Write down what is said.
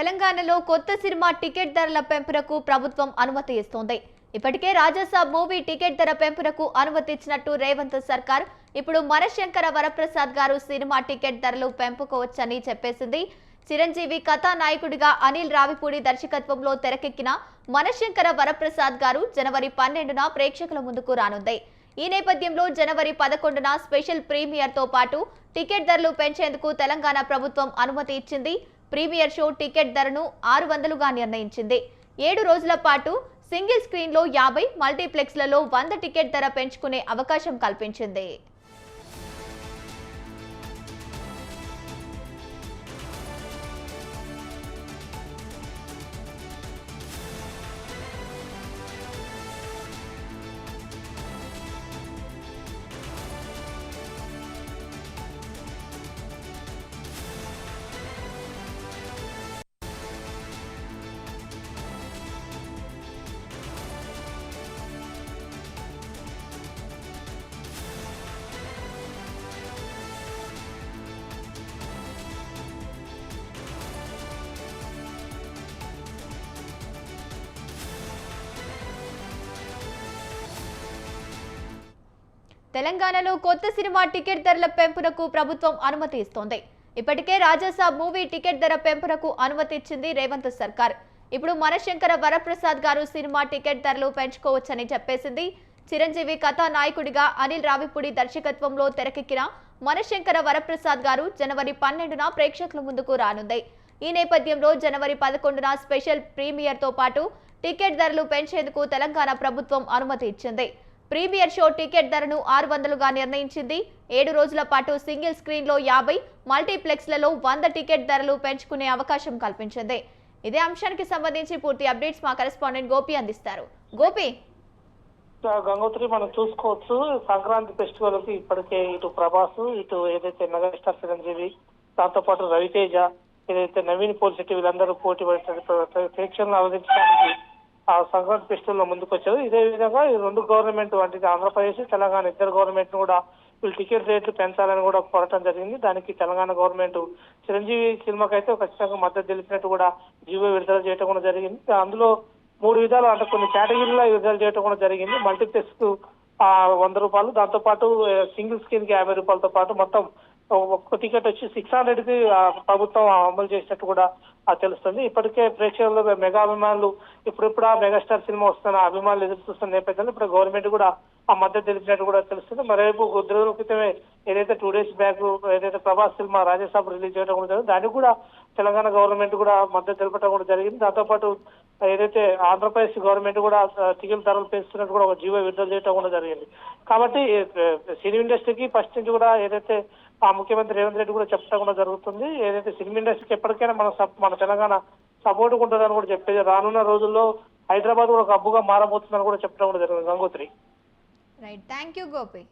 తెలంగాణలో కొత్త cinema ticket ధరల పెంపునకు ప్రభుత్వం అనుమతి ఇస్తోంది. ఇప్పటికే రాజాసాబ్ మూవీ టికెట్ ధర పెంపునకు అనుమతి ఇచ్చినట్టు రేవంత్ సర్కార్ ఇప్పుడు మనశంకర వరప్రసాద్ గారు సినిమా టికెట్ ధరలు పెంపుకోవచ్చని చెప్పేసింది. చిరంజీవి కథానాయకుడిగా అనిల్ రావిపూడి దర్శకత్వంలో తెరకెక్కిన మనశంకర వరప్రసాద్ గారు జనవరి 12న ప్రేక్షకుల ముందుకు రానుంది. ఈ నేపథ్యంలో జనవరి 11న స్పెషల్ ప్రీమియర్ తో పాటు టికెట్ ధరలు పెంచేందుకు తెలంగాణ ప్రభుత్వం అనుమతి ఇచ్చింది. ప్రీమియర్ షో టికెట్ ధరను 600గా నిర్ణయించింది. 7 రోజుల పాటు సింగిల్ స్క్రీన్ లో 50, మల్టీప్లెక్స్లలో 100 టికెట్ ధర పెంచుకునే అవకాశం కల్పించింది. తెలంగాణలో కొత్త సినిమా టికెట్ ధరల పెంపునకు ప్రభుత్వం అనుమతి ఇస్తోంది. ఇప్పటికే రాజాసాబ్ మూవీ టికెట్ ధర పెంపునకు అనుమతి ఇచ్చింది రేవంత్ సర్కార్. ఇప్పుడు మనశంకర వరప్రసాద్ గారు సినిమా టికెట్ ధరలు పెంచుకోవచ్చని చెప్పేసింది. చిరంజీవి కథానాయకుడిగా అనిల్ రావిపూడి దర్శకత్వంలో తెరకెక్కిన మనశంకర వరప్రసాద్ గారు జనవరి 12న ప్రేక్షకుల ముందుకు రానుంది. ఈ నేపథ్యంలో జనవరి 11న స్పెషల్ ప్రీమియర్ తో పాటు టికెట్ ధరలు పెంచేందుకు తెలంగాణ ప్రభుత్వం అనుమతి ఇచ్చింది. ప్రీమియర్ షో టికెట్ ధరను 600గా నిర్ణయించింది. 7 రోజుల పాటు సింగిల్ స్క్రీన్ లో 50, మల్టీప్లెక్స్లలో 100 టికెట్ ధరలు పెంచుకునే అవకాశం కల్పించింది. ఇదే అంశానికి సంబంధించి పూర్తి అప్డేట్స్ మా కరెస్పాండెంట్ గోపి అందిస్తారు. గోపి, గంగోత్రి మనం చూసుకోవచ్చు, సంక్రాంతి ఫెస్టివల్ కి ఇప్పటికే ఇటు ప్రభాస్, ఇటు ఏదైతే మెగాస్టార్ చిరంజీవి, దాంతో పాటు రవితేజ, ఏదైతే నవీన్ పోల్శెట్టి వీళ్ళందరూ పోటీ పడుతుంది ప్రేక్షకులను ఆలోచించడానికి ఆ సంక్రాంతి ఫెస్టివల్ లో ముందుకు వచ్చారు. ఇదే విధంగా ఈ రెండు గవర్నమెంట్ అంటే ఆంధ్రప్రదేశ్, తెలంగాణ ఇద్దరు గవర్నమెంట్ కూడా వీళ్ళు టికెట్ రేట్లు పెంచాలని కూడా కోరటం జరిగింది. దానికి తెలంగాణ గవర్నమెంట్ చిరంజీవి సినిమాకి అయితే ఖచ్చితంగా మద్దతు తెలిపినట్టు కూడా జీవో విడుదల చేయడం కూడా జరిగింది. అందులో 3 విధాలు అంటే కొన్ని కేటగిరీలో విడుదల చేయడం కూడా జరిగింది. మల్టీప్లెక్స్ కు 100 రూపాయలు, దాంతో పాటు సింగిల్ స్క్రీన్ కి 50 రూపాయలతో పాటు మొత్తం ఒక్క టికెట్ వచ్చి 600కి ప్రభుత్వం అమలు చేసినట్టు కూడా తెలుస్తుంది. ఇప్పటికే ప్రేక్షకులు మెగా అభిమానులు ఇప్పుడిప్పుడు ఆ మెగాస్టార్ సినిమా వస్తున్న అభిమానులు ఎదురు చూస్తున్న నేపథ్యంలో ఇప్పుడు గవర్నమెంట్ కూడా ఆ మద్దతు తెలిపినట్టు కూడా తెలుస్తుంది. మరోవైపు కొద్ది రోజుల క్రితమే ఏదైతే 2 డేస్ బ్యాక్ ఏదైతే ప్రభాస్ సినిమా రాజాసాబ్ రిలీజ్ చేయడం కూడా జరిగింది, దానికి కూడా తెలంగాణ గవర్నమెంట్ కూడా మద్దతు తెలపడం కూడా జరిగింది. దాంతో పాటు ఏదైతే ఆంధ్రప్రదేశ్ గవర్నమెంట్ కూడా టికెట్ ధరలు పెంచుతున్నట్టు కూడా ఒక జీవో విడుదల చేయడం కూడా జరిగింది. కాబట్టి సినీ ఇండస్ట్రీకి ఫస్ట్ నుంచి కూడా ఏదైతే ముఖ్యమంత్రి రేవంత్ రెడ్డి కూడా చెప్పడం కూడా జరుగుతుంది. ఏదైతే సినిమా ఇండస్ట్రీకి ఎప్పటికైనా మన తెలంగాణ సపోర్ట్ ఉంటుందని కూడా చెప్పేది. రానున్న రోజుల్లో హైదరాబాద్ కూడా ఒక హబ్బుగా మారబోతుందని కూడా చెప్పడం కూడా జరిగింది. Gangotri. Right, thank you Gopi.